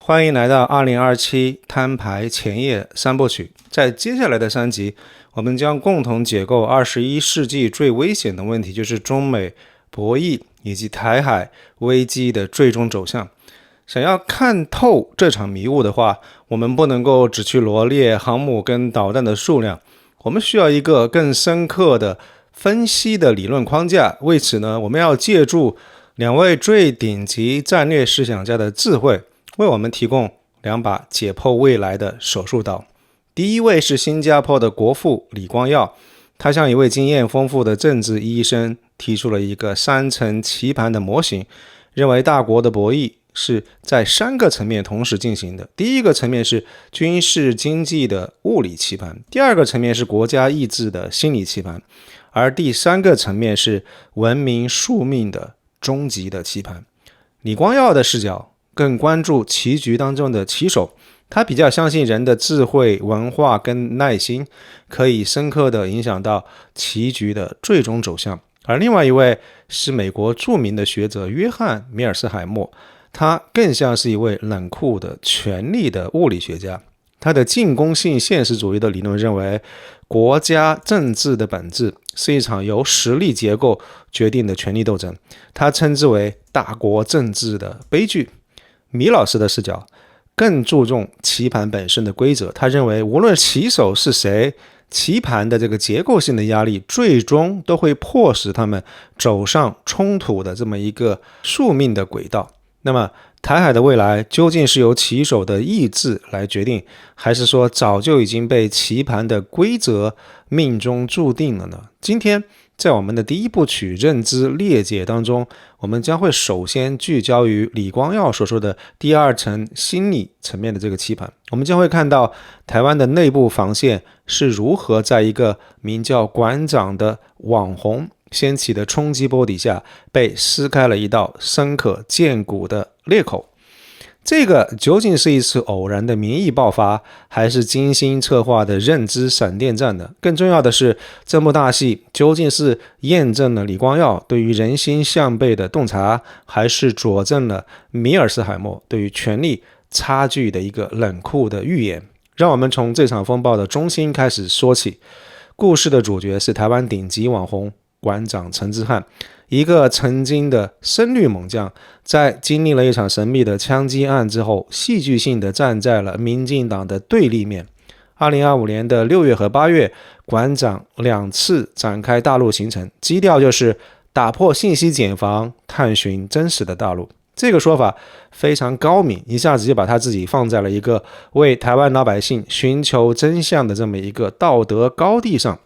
欢迎来到2027摊牌前夜三部曲。在接下来的3集，我们将共同解构21世纪最危险的问题，就是中美博弈以及台海危机的最终走向。想要看透这场迷雾的话，我们不能够只去罗列航母跟导弹的数量，我们需要一个更深刻的分析的理论框架。为此呢，我们要借助2位最顶级战略思想家的智慧，为我们提供2把解剖未来的手术刀。第一位是新加坡的国父李光耀，他向一位经验丰富的政治医生提出了一个3层棋盘的模型，认为大国的博弈是在3个层面同时进行的。第一个层面是军事经济的物理棋盘，第2个层面是国家意志的心理棋盘，而第3个层面是文明宿命的终极的棋盘。李光耀的视角更关注棋局当中的棋手，他比较相信人的智慧、文化跟耐心可以深刻地影响到棋局的最终走向。而另外一位是美国著名的学者约翰·米尔斯海默，他更像是一位冷酷的权力的物理学家。他的进攻性现实主义的理论认为，国家政治的本质是一场由实力结构决定的权力斗争，他称之为大国政治的悲剧。米老师的视角更注重棋盘本身的规则，他认为无论棋手是谁，棋盘的这个结构性的压力最终都会迫使他们走上冲突的这么一个宿命的轨道。那么台海的未来究竟是由棋手的意志来决定，还是说早就已经被棋盘的规则命中注定了呢？今天在我们的第1部曲认知裂解当中，我们将会首先聚焦于李光耀所说的第2层心理层面的这个棋盘。我们将会看到台湾的内部防线是如何在一个名叫馆长的网红掀起的冲击波底下被撕开了一道深可见骨的裂口。这个究竟是一次偶然的民意爆发，还是精心策划的认知闪电战呢？更重要的是，这幕大戏究竟是验证了李光耀对于人心向背的洞察，还是佐证了米尔斯海默对于权力差距的一个冷酷的预言？让我们从这场风暴的中心开始说起。故事的主角是台湾顶级网红馆长陈之汉，一个曾经的深绿猛将，在经历了一场神秘的枪击案之后，戏剧性地站在了民进党的对立面。2025年的6月和8月，馆长2次展开大陆行程，基调就是打破信息茧房，探寻真实的大陆。这个说法非常高明，一下子就把他自己放在了一个为台湾老百姓寻求真相的这么一个道德高地上。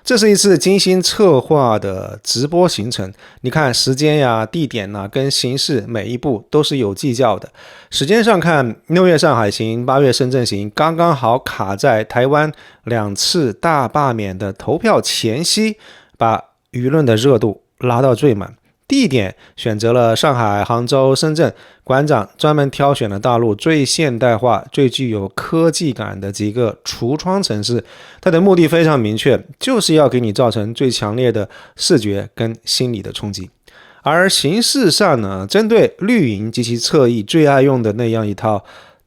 这是一次精心策划的直播行程，你看时间呀、地点啊跟形式每一步都是有计较的。时间上看，6月上海行，8月深圳行，刚刚好卡在台湾2次大罢免的投票前夕，把舆论的热度拉到最满。地点选择了上海、杭州、深圳，馆长专门挑选了大陆最现代化、最具有科技感的几个橱窗城市，它的目的非常明确，就是要给你造成最强烈的视觉跟心理的冲击。而形式上呢，针对绿营及其侧翼最爱用的那样一套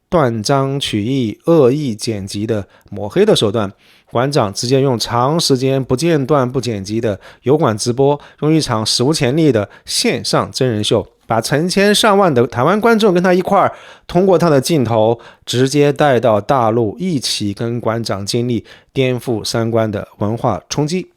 断章取义、恶意剪辑的抹黑的手段，馆长直接用长时间不间断不剪辑的油管直播，用一场史无前例的线上真人秀，把成千上万的台湾观众跟他一块儿通过他的镜头直接带到大陆，一起跟馆长经历颠覆3观的文化冲击。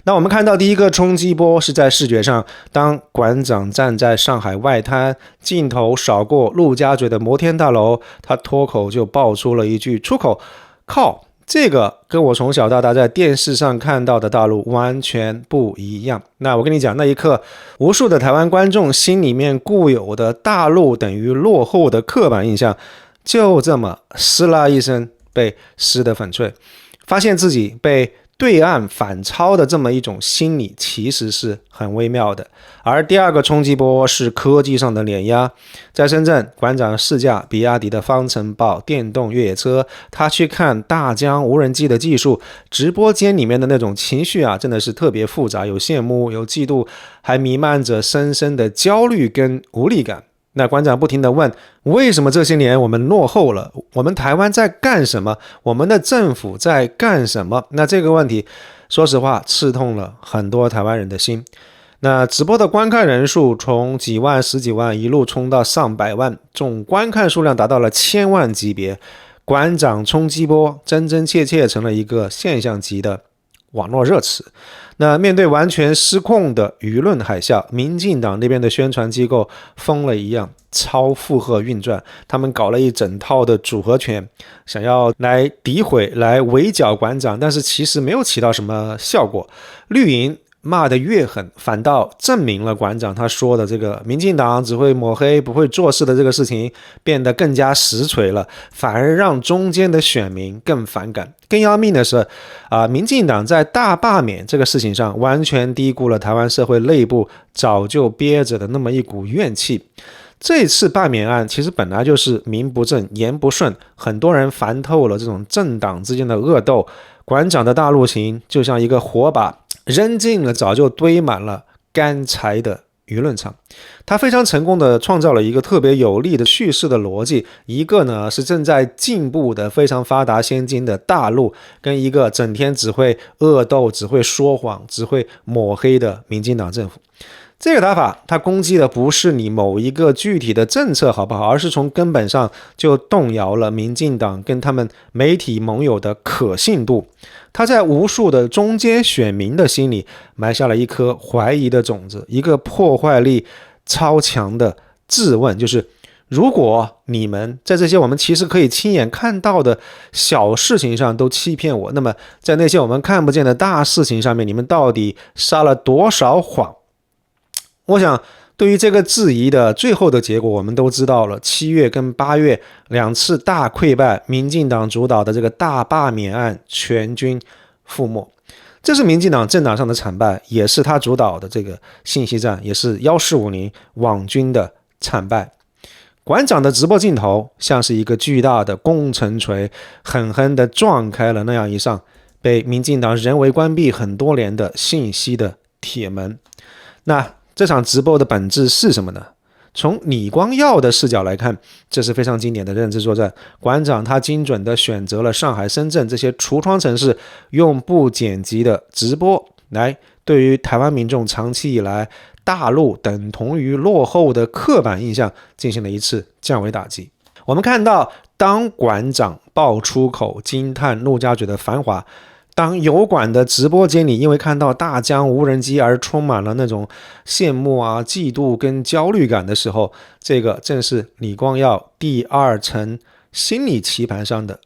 那我们看到第一个冲击波是在视觉上，当馆长站在上海外滩，镜头扫过陆家嘴的摩天大楼，他脱口就爆出了一句出口，靠，这个跟我从小到大在电视上看到的大陆完全不一样。那我跟你讲，那一刻无数的台湾观众心里面固有的大陆等于落后的刻板印象，就这么撕啦一声被撕得粉碎，发现自己被对岸反超的这么一种心理其实是很微妙的。而第2个冲击波是科技上的碾压，在深圳，馆长试驾比亚迪的方程豹电动越野车，他去看大疆无人机的技术，直播间里面的那种情绪啊，真的是特别复杂，有羡慕，有嫉妒，还弥漫着深深的焦虑跟无力感。那馆长不停地问，为什么这些年我们落后了？我们台湾在干什么？我们的政府在干什么？那这个问题说实话刺痛了很多台湾人的心。那直播的观看人数从几万、十几万一路冲到上百万，总观看数量达到了千万级别。馆长冲击波真真切切成了一个现象级的网络热词。那面对完全失控的舆论海啸，民进党那边的宣传机构疯了一样超负荷运转，他们搞了一整套的组合拳，想要来诋毁、来围剿馆长，但是其实没有起到什么效果。绿营骂得越狠，反倒证明了馆长他说的这个民进党只会抹黑不会做事的这个事情变得更加实锤了，反而让中间的选民更反感。更要命的是民进党在大罢免这个事情上完全低估了台湾社会内部早就憋着的那么一股怨气。这次罢免案其实本来就是名不正言不顺，很多人烦透了这种政党之间的恶斗。馆长的大陆行就像一个火把，扔进了早就堆满了干柴的舆论场。他非常成功的创造了一个特别有力的叙事的逻辑，一个呢是正在进步的非常发达先进的大陆，跟一个整天只会恶斗、只会说谎、只会抹黑的民进党政府。这个打法，他攻击的不是你某一个具体的政策好不好，而是从根本上就动摇了民进党跟他们媒体盟友的可信度。他在无数的中间选民的心里埋下了一颗怀疑的种子，一个破坏力超强的质问，就是如果你们在这些我们其实可以亲眼看到的小事情上都欺骗我，那么在那些我们看不见的大事情上面，你们到底撒了多少谎？我想对于这个质疑的最后的结果我们都知道了，7月跟8月2次大溃败，民进党主导的这个大罢免案全军覆没。这是民进党政党上的惨败，也是他主导的这个信息战，也是1450网军的惨败。馆长的直播镜头像是一个巨大的工程锤，狠狠地撞开了那样一扇被民进党人为关闭很多年的信息的铁门。那这场直播的本质是什么呢？从李光耀的视角来看，这是非常经典的认知作战。馆长他精准地选择了上海、深圳这些橱窗城市，用不剪辑的直播来对于台湾民众长期以来大陆等同于落后的刻板印象进行了一次降维打击。我们看到，当馆长爆出口惊叹陆家嘴的繁华，当油管的直播间里因为看到大疆无人机而充满了那种羡慕嫉妒跟焦虑感的时候，这个正是李光耀第二层心理棋盘上的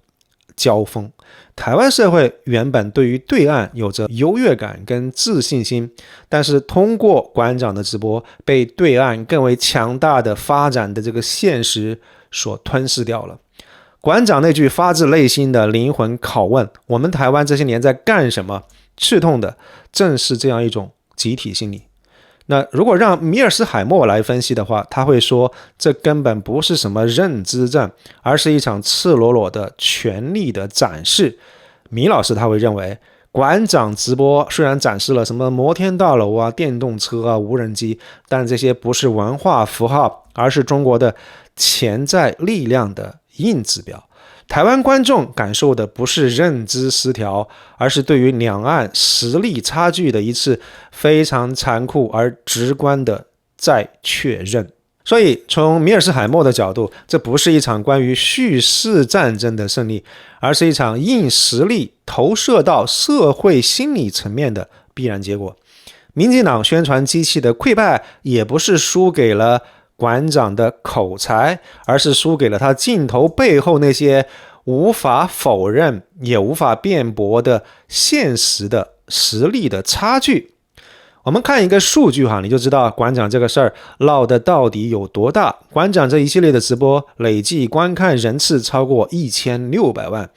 交锋。台湾社会原本对于对岸有着优越感跟自信心，但是通过馆长的直播，被对岸更为强大的发展的这个现实所吞噬掉了。馆长那句发自内心的灵魂拷问，我们台湾这些年在干什么，刺痛的正是这样一种集体心理。那如果让米尔斯海默来分析的话，他会说，这根本不是什么认知战，而是一场赤裸裸的权力的展示。米老师他会认为，馆长直播虽然展示了什么摩天大楼电动车无人机，但这些不是文化符号，而是中国的潜在力量的硬指标。台湾观众感受的不是认知失调，而是对于两岸实力差距的一次非常残酷而直观的再确认。所以从米尔斯海默的角度，这不是一场关于叙事战争的胜利，而是一场硬实力投射到社会心理层面的必然结果。民进党宣传机器的溃败也不是输给了馆长的口才，而是输给了他镜头背后那些无法否认也无法辩驳的现实的实力的差距。我们看一个数据你就知道馆长这个事儿闹得到底有多大。馆长这一系列的直播累计观看人次超过1600万，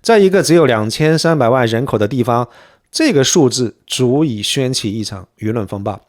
在一个只有2300万人口的地方，这个数字足以掀起一场舆论风暴。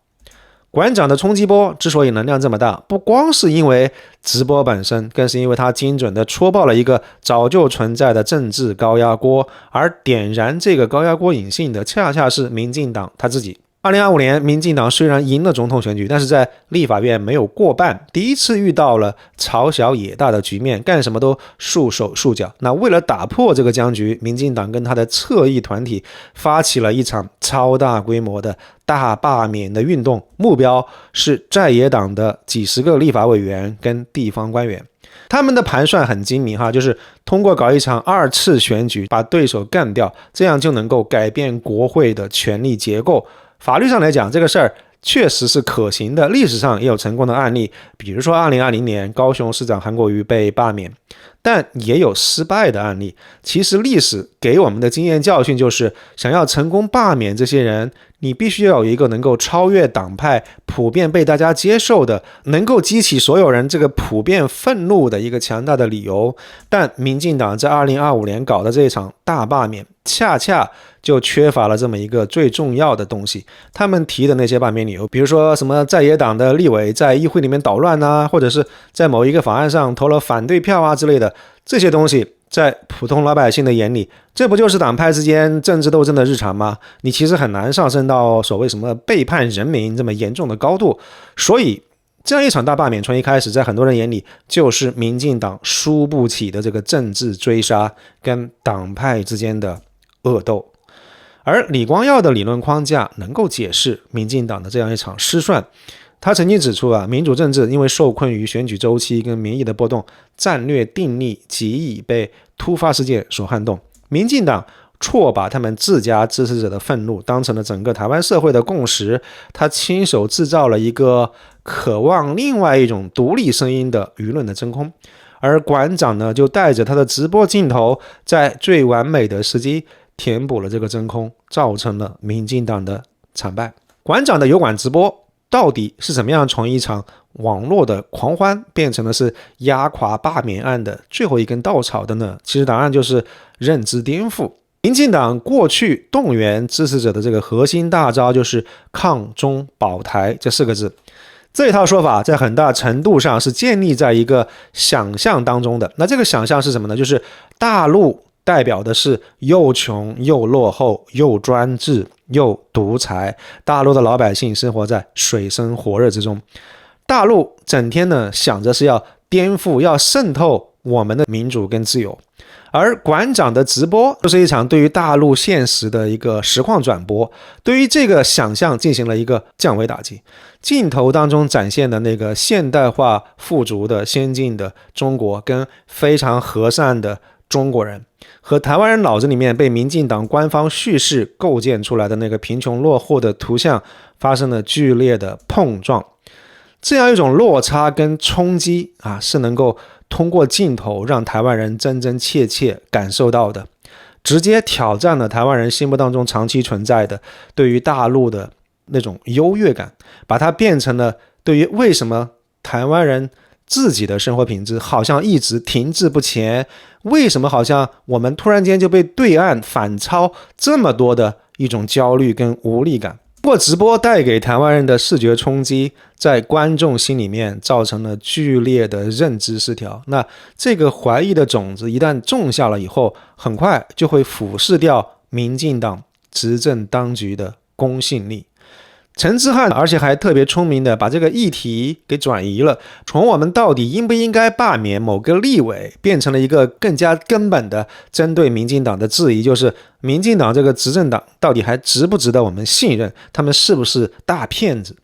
馆长的冲击波之所以能量这么大，不光是因为直播本身，更是因为他精准地戳爆了一个早就存在的政治高压锅，而点燃这个高压锅引信的恰恰是民进党他自己。2025年，民进党虽然赢了总统选举，但是在立法院没有过半，第一次遇到了朝小野大的局面，干什么都束手束脚。那为了打破这个僵局，民进党跟他的侧翼团体发起了一场超大规模的大罢免的运动，目标是在野党的几十个立法委员跟地方官员。他们的盘算很精明哈，就是通过搞一场2次选举，把对手干掉，这样就能够改变国会的权力结构。法律上来讲，这个事儿确实是可行的，历史上也有成功的案例，比如说2020年高雄市长韩国瑜被罢免，但也有失败的案例。其实历史给我们的经验教训就是，想要成功罢免这些人，你必须要有一个能够超越党派、普遍被大家接受的，能够激起所有人这个普遍愤怒的一个强大的理由。但民进党在2025年搞的这一场大罢免，恰恰就缺乏了这么一个最重要的东西。他们提的那些罢免理由，比如说什么在野党的立委在议会里面捣乱啊，或者是在某一个法案上投了反对票啊之类的，这些东西在普通老百姓的眼里，这不就是党派之间政治斗争的日常吗？你其实很难上升到所谓什么背叛人民这么严重的高度。所以这样一场大罢免从一开始在很多人眼里就是民进党输不起的这个政治追杀跟党派之间的恶斗。而李光耀的理论框架能够解释民进党的这样一场失算。他曾经指出民主政治因为受困于选举周期跟民意的波动，战略定力极易被突发事件所撼动。民进党错把他们自家支持者的愤怒当成了整个台湾社会的共识，他亲手制造了一个渴望另外一种独立声音的舆论的真空。而馆长呢，就带着他的直播镜头，在最完美的时机填补了这个真空，造成了民进党的惨败。馆长的油管直播到底是怎么样从一场网络的狂欢变成了是压垮罢免案的最后一根稻草的呢？其实答案就是认知颠覆。民进党过去动员支持者的这个核心大招就是抗中保台这4个字，这一套说法在很大程度上是建立在一个想象当中的。那这个想象是什么呢？就是大陆代表的是又穷又落后又专制又独裁，大陆的老百姓生活在水深火热之中，大陆整天呢想着是要颠覆要渗透我们的民主跟自由。而馆长的直播就是一场对于大陆现实的一个实况转播，对于这个想象进行了一个降维打击。镜头当中展现的那个现代化富足的先进的中国跟非常和善的中国人，和台湾人脑子里面被民进党官方叙事构建出来的那个贫穷落后的图像发生了剧烈的碰撞。这样一种落差跟冲击是能够通过镜头让台湾人真真切切感受到的，直接挑战了台湾人心目当中长期存在的对于大陆的那种优越感，把它变成了对于为什么台湾人自己的生活品质好像一直停滞不前，为什么好像我们突然间就被对岸反超这么多的一种焦虑跟无力感。不过直播带给台湾人的视觉冲击，在观众心里面造成了剧烈的认知失调。那这个怀疑的种子一旦种下了以后，很快就会腐蚀掉民进党执政当局的公信力。陈之汉而且还特别聪明的把这个议题给转移了，从我们到底应不应该罢免某个立委，变成了一个更加根本的针对民进党的质疑，就是民进党这个执政党到底还值不值得我们信任，他们是不是大骗子。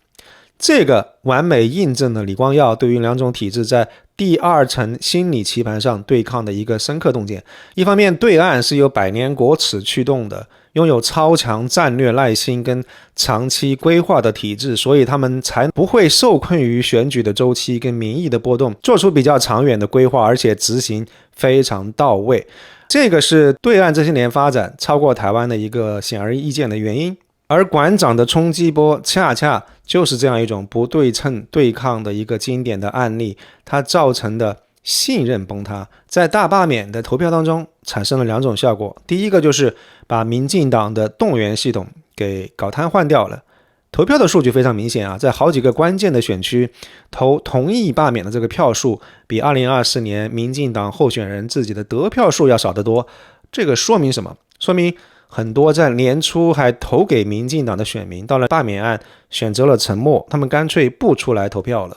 这个完美印证了李光耀对于两种体制在第2层心理棋盘上对抗的一个深刻洞见。一方面，对岸是由百年国耻驱动的，拥有超强战略耐心跟长期规划的体制，所以他们才不会受困于选举的周期跟民意的波动，做出比较长远的规划，而且执行非常到位。这个是对岸这些年发展超过台湾的一个显而易见的原因。而馆长的冲击波恰恰就是这样一种不对称对抗的一个经典的案例，它造成的信任崩塌，在大罢免的投票当中产生了2种效果。第一个就是把民进党的动员系统给搞瘫痪掉了。投票的数据非常明显在好几个关键的选区，投同意罢免的这个票数比2024年民进党候选人自己的得票数要少得多。这个说明什么？说明很多在年初还投给民进党的选民，到了罢免案选择了沉默，他们干脆不出来投票了。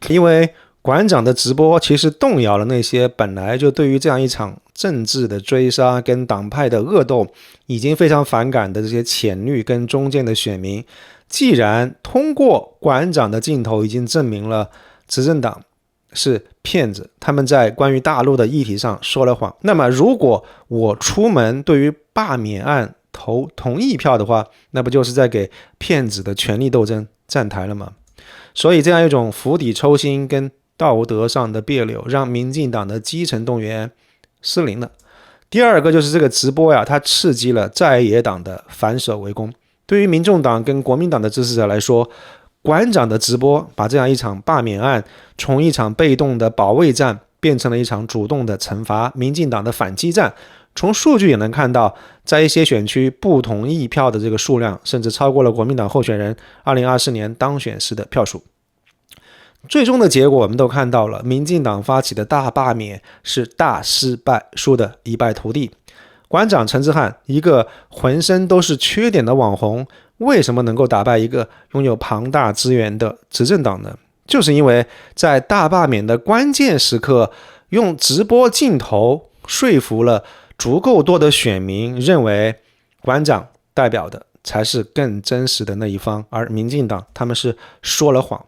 因为馆长的直播其实动摇了那些本来就对于这样一场政治的追杀跟党派的恶斗已经非常反感的这些浅绿跟中间的选民。既然通过馆长的镜头已经证明了执政党是骗子，他们在关于大陆的议题上说了谎，那么如果我出门对于罢免案投同意票的话，那不就是在给骗子的权力斗争站台了吗？所以这样一种釜底抽薪跟道德上的别扭，让民进党的基层动员失灵了。第二个就是这个直播呀，它刺激了在野党的反守为攻。对于民众党跟国民党的支持者来说，馆长的直播把这样一场罢免案从一场被动的保卫战变成了一场主动的惩罚民进党的反击战。从数据也能看到，在一些选区不同意票的这个数量甚至超过了国民党候选人2024年当选时的票数。最终的结果我们都看到了，民进党发起的大罢免是大失败，输得一败涂地。馆长陈之汉，一个浑身都是缺点的网红，为什么能够打败一个拥有庞大资源的执政党呢？就是因为在大罢免的关键时刻，用直播镜头说服了足够多的选民，认为馆长代表的才是更真实的那一方，而民进党他们是说了谎。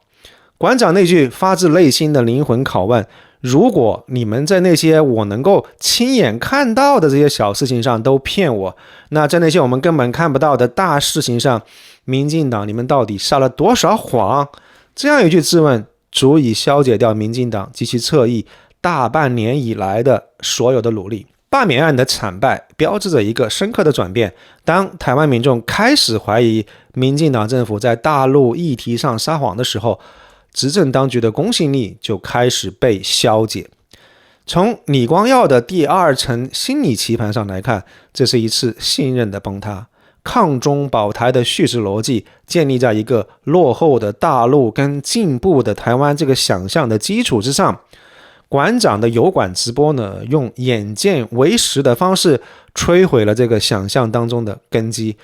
馆长那句发自内心的灵魂拷问，如果你们在那些我能够亲眼看到的这些小事情上都骗我，那在那些我们根本看不到的大事情上，民进党你们到底撒了多少谎？这样一句质问足以消解掉民进党及其侧翼大半年以来的所有的努力。罢免案的惨败标志着一个深刻的转变，当台湾民众开始怀疑民进党政府在大陆议题上撒谎的时候，执政当局的公信力就开始被消解。从李光耀的第二层心理棋盘上来看，这是一次信任的崩塌。抗中保台的叙事逻辑建立在一个落后的大陆跟进步的台湾这个想象的基础之上。馆长的油管直播呢，用眼见为实的方式摧毁了这个想象当中的根基。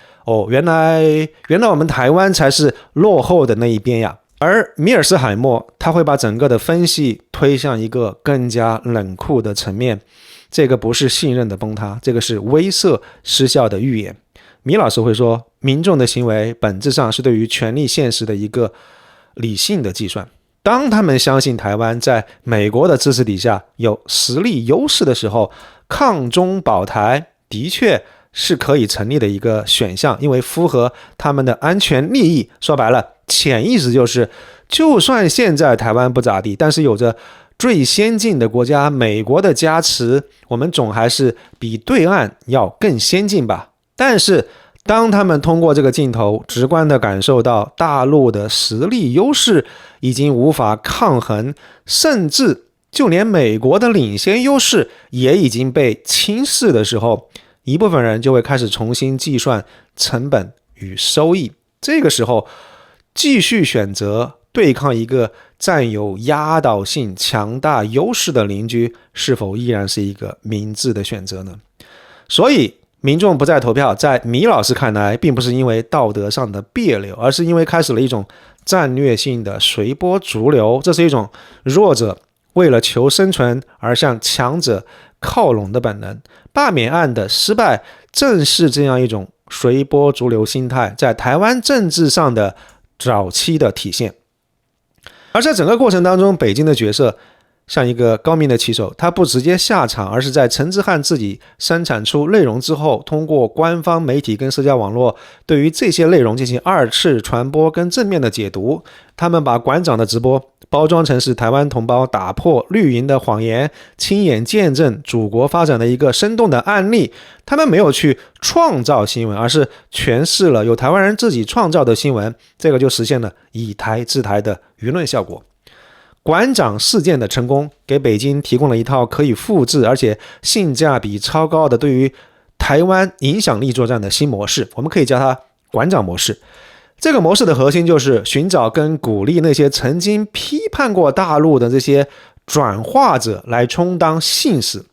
原来我们台湾才是落后的那一边呀。而米尔斯海默他会把整个的分析推向一个更加冷酷的层面，这个不是信任的崩塌，这个是威慑失效的预言。米老师会说，民众的行为本质上是对于权力现实的一个理性的计算。当他们相信台湾在美国的支持底下有实力优势的时候，抗中保台的确是可以成立的一个选项，因为符合他们的安全利益。说白了，潜意识就是，就算现在台湾不咋地，但是有着最先进的国家美国的加持，我们总还是比对岸要更先进吧。但是当他们通过这个镜头直观地感受到大陆的实力优势已经无法抗衡，甚至就连美国的领先优势也已经被轻视的时候，一部分人就会开始重新计算成本与收益。这个时候继续选择对抗一个占有压倒性强大优势的邻居，是否依然是一个明智的选择呢？所以民众不再投票，在米老师看来并不是因为道德上的别扭，而是因为开始了一种战略性的随波逐流。这是一种弱者为了求生存而向强者靠拢的本能。罢免案的失败正是这样一种随波逐流心态在台湾政治上的早期的体现。而在整个过程当中，北京的角色像一个高明的棋手，他不直接下场，而是在陈之汉自己生产出内容之后，通过官方媒体跟社交网络对于这些内容进行二次传播跟正面的解读。他们把馆长的直播包装成是台湾同胞打破绿营的谎言，亲眼见证祖国发展的一个生动的案例。他们没有去创造新闻，而是诠释了有台湾人自己创造的新闻，这个就实现了以台制台的舆论效果。馆长事件的成功给北京提供了一套可以复制而且性价比超高的对于台湾影响力作战的新模式，我们可以叫它馆长模式。这个模式的核心就是寻找跟鼓励那些曾经批判过大陆的这些转化者来充当信使。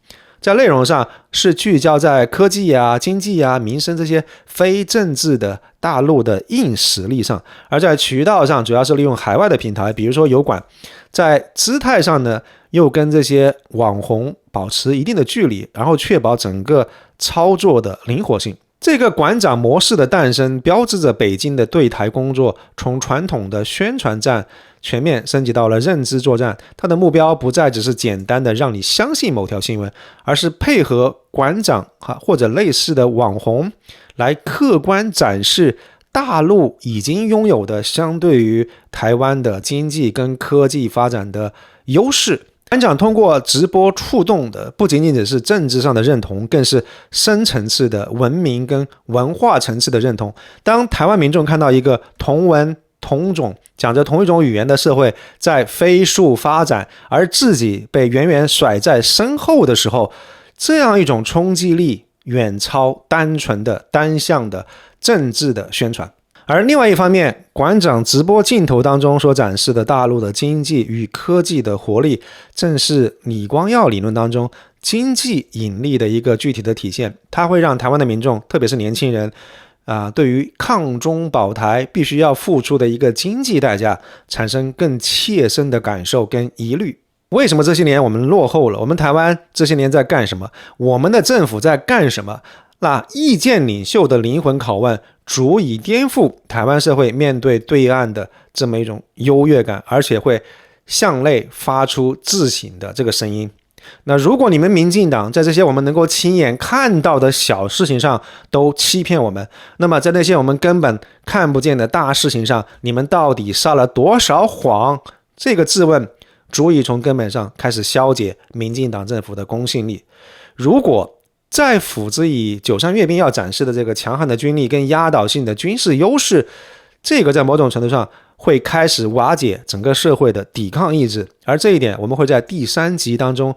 在内容上是聚焦在科技啊、经济啊、民生这些非政治的大陆的硬实力上，而在渠道上主要是利用海外的平台，比如说油管，在姿态上呢又跟这些网红保持一定的距离，然后确保整个操作的灵活性。这个馆长模式的诞生，标志着北京的对台工作从传统的宣传战全面升级到了认知作战。它的目标不再只是简单的让你相信某条新闻，而是配合馆长或者类似的网红来客观展示大陆已经拥有的相对于台湾的经济跟科技发展的优势。馆长通过直播触动的不仅仅只是政治上的认同，更是深层次的文明跟文化层次的认同。当台湾民众看到一个同文同种讲着同一种语言的社会在飞速发展，而自己被远远甩在身后的时候，这样一种冲击力远超单纯的单向的政治的宣传。而另外一方面，馆长直播镜头当中所展示的大陆的经济与科技的活力，正是李光耀理论当中经济引力的一个具体的体现。它会让台湾的民众，特别是年轻人对于抗中保台必须要付出的一个经济代价产生更切身的感受跟疑虑。为什么这些年我们落后了？我们台湾这些年在干什么？我们的政府在干什么？那意见领袖的灵魂拷问足以颠覆台湾社会面对对岸的这么一种优越感，而且会向内发出自省的这个声音。那如果你们民进党在这些我们能够亲眼看到的小事情上都欺骗我们，那么在那些我们根本看不见的大事情上，你们到底撒了多少谎？这个质问足以从根本上开始消解民进党政府的公信力。如果再辅之以93阅兵要展示的这个强悍的军力跟压倒性的军事优势，这个在某种程度上会开始瓦解整个社会的抵抗意志，而这一点我们会在第3集当中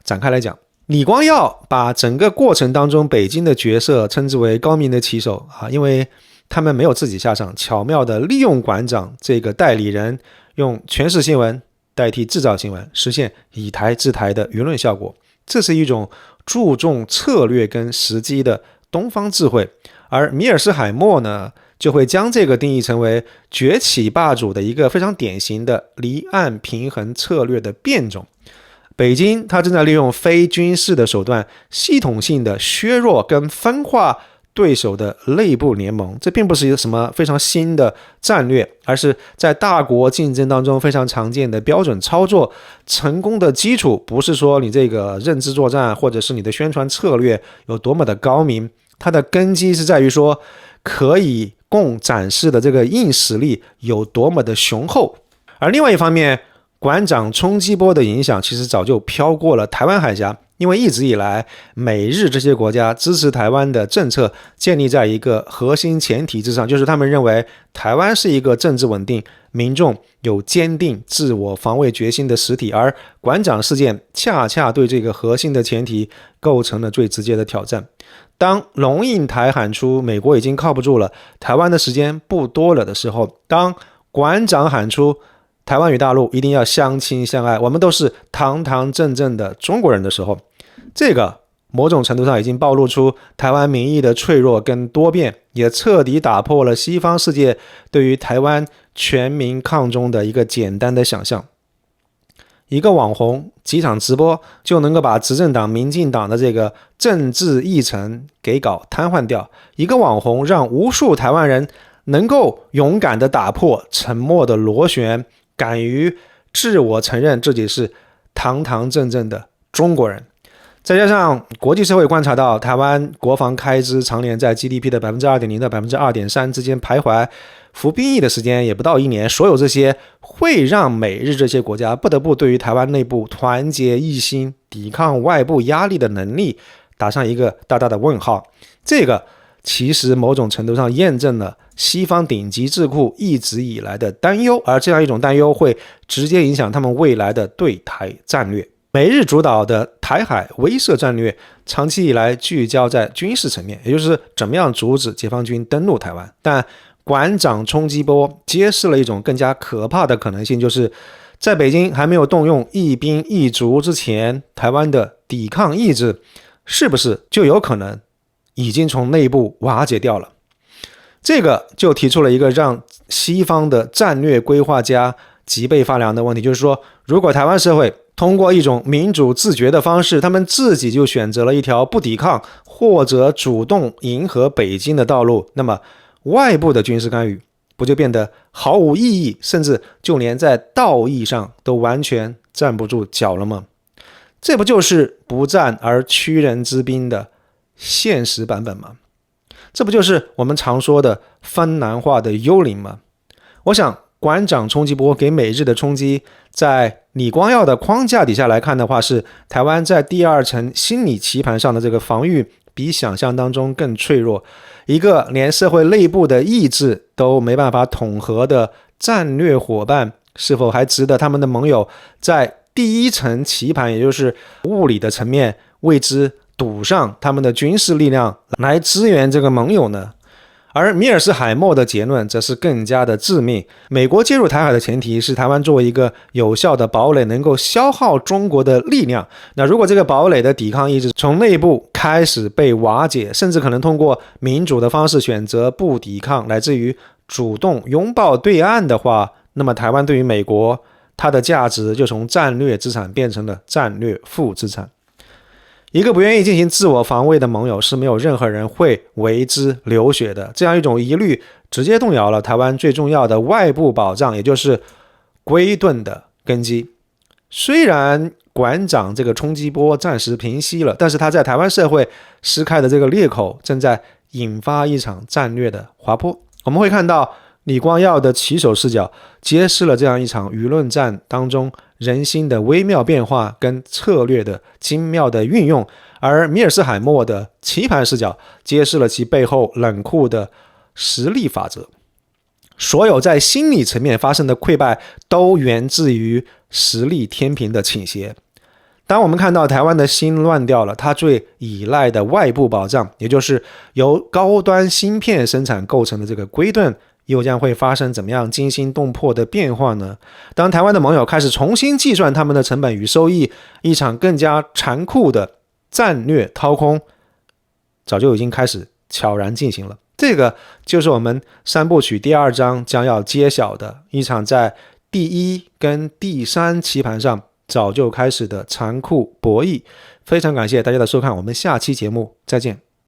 展开来讲。李光耀把整个过程当中北京的角色称之为高明的棋手因为他们没有自己下场，巧妙地利用馆长这个代理人，用全市新闻代替制造新闻，实现以台制台的舆论效果。这是一种注重策略跟时机的东方智慧，而米尔斯海默呢，就会将这个定义成为崛起霸主的一个非常典型的离岸平衡策略的变种。北京它正在利用非军事的手段，系统性的削弱跟分化对手的内部联盟，这并不是一个什么非常新的战略，而是在大国竞争当中非常常见的标准操作。成功的基础不是说你这个认知作战或者是你的宣传策略有多么的高明，它的根基是在于说可以供展示的这个硬实力有多么的雄厚。而另外一方面，馆长冲击波的影响其实早就飘过了台湾海峡，因为一直以来美日这些国家支持台湾的政策建立在一个核心前提之上，就是他们认为台湾是一个政治稳定、民众有坚定自我防卫决心的实体，而馆长事件恰恰对这个核心的前提构成了最直接的挑战。当龙应台喊出美国已经靠不住了，台湾的时间不多了的时候，当馆长喊出台湾与大陆一定要相亲相爱，我们都是堂堂正正的中国人的时候，这个某种程度上已经暴露出台湾民意的脆弱跟多变，也彻底打破了西方世界对于台湾全民抗中的一个简单的想象。一个网红几场直播就能够把执政党民进党的这个政治议程给搞瘫痪掉，一个网红让无数台湾人能够勇敢地打破沉默的螺旋，敢于自我承认自己是堂堂正正的中国人。再加上国际社会观察到台湾国防开支常年在 GDP 的 2.0% 到 2.3% 之间徘徊，服兵役的时间也不到1年，所有这些会让美日这些国家不得不对于台湾内部团结一心抵抗外部压力的能力打上一个大大的问号。这个其实某种程度上验证了西方顶级智库一直以来的担忧，而这样一种担忧会直接影响他们未来的对台战略。美日主导的台海威慑战略长期以来聚焦在军事层面，也就是怎么样阻止解放军登陆台湾，但馆长冲击波揭示了一种更加可怕的可能性，就是在北京还没有动用一兵一卒之前，台湾的抵抗意志是不是就有可能已经从内部瓦解掉了？这个就提出了一个让西方的战略规划家脊背发凉的问题，就是说，如果台湾社会通过一种民主自觉的方式，他们自己就选择了一条不抵抗或者主动迎合北京的道路，那么外部的军事干预不就变得毫无意义，甚至就连在道义上都完全站不住脚了吗？这不就是不战而屈人之兵的现实版本吗？这不就是我们常说的芬兰化的幽灵吗？我想馆长冲击波给美日的冲击，在李光耀的框架底下来看的话，是台湾在第二层心理棋盘上的这个防御比想象当中更脆弱，一个连社会内部的意志都没办法统合的战略伙伴，是否还值得他们的盟友在第一层棋盘，也就是物理的层面为之赌上他们的军事力量来支援这个盟友呢？而米尔斯海默的结论则是更加的致命。美国介入台海的前提是台湾作为一个有效的堡垒能够消耗中国的力量，那如果这个堡垒的抵抗意志从内部开始被瓦解，甚至可能通过民主的方式选择不抵抗，来自于主动拥抱对岸的话，那么台湾对于美国它的价值就从战略资产变成了战略负资产。一个不愿意进行自我防卫的盟友是没有任何人会为之流血的，这样一种疑虑直接动摇了台湾最重要的外部保障，也就是归盾的根基。虽然馆长这个冲击波暂时平息了，但是他在台湾社会撕开的这个裂口正在引发一场战略的滑坡。我们会看到李光耀的棋手视角揭示了这样一场舆论战当中人心的微妙变化跟策略的精妙的运用，而米尔斯海默的棋盘视角揭示了其背后冷酷的实力法则。所有在心理层面发生的溃败都源自于实力天平的倾斜。当我们看到台湾的心乱掉了，它最依赖的外部保障，也就是由高端芯片生产构成的这个归盾，又将会发生怎么样惊心动魄的变化呢？当台湾的盟友开始重新计算他们的成本与收益，一场更加残酷的战略掏空早就已经开始悄然进行了。这个就是我们三部曲第二章将要揭晓的一场在第一跟第三棋盘上早就开始的残酷博弈。非常感谢大家的收看，我们下期节目再见。